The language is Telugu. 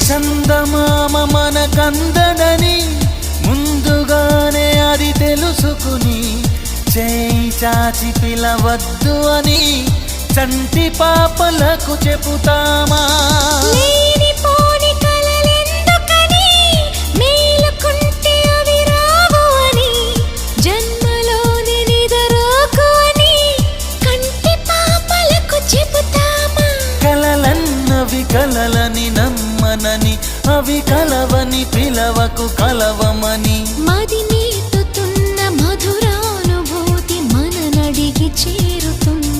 చందమామ మనకందడని ముందుగానే అది తెలుసుకుని చేయి చాచి పిలవద్దు అని చంటి పాపలకు చెబుతామా? లేనిపోని కలలెందుకని మేలుకుంటే అవి రావు అని జన్మలోని నిదరోకు అని కంటి పాపలకు చెబుతామా? కలలన్నవి కలలని నమ్మనని అవి కలవని పిలవకు కలవమని మది నీటుతున్న మధురానుభూతి మననడిగి చేరుతుంది.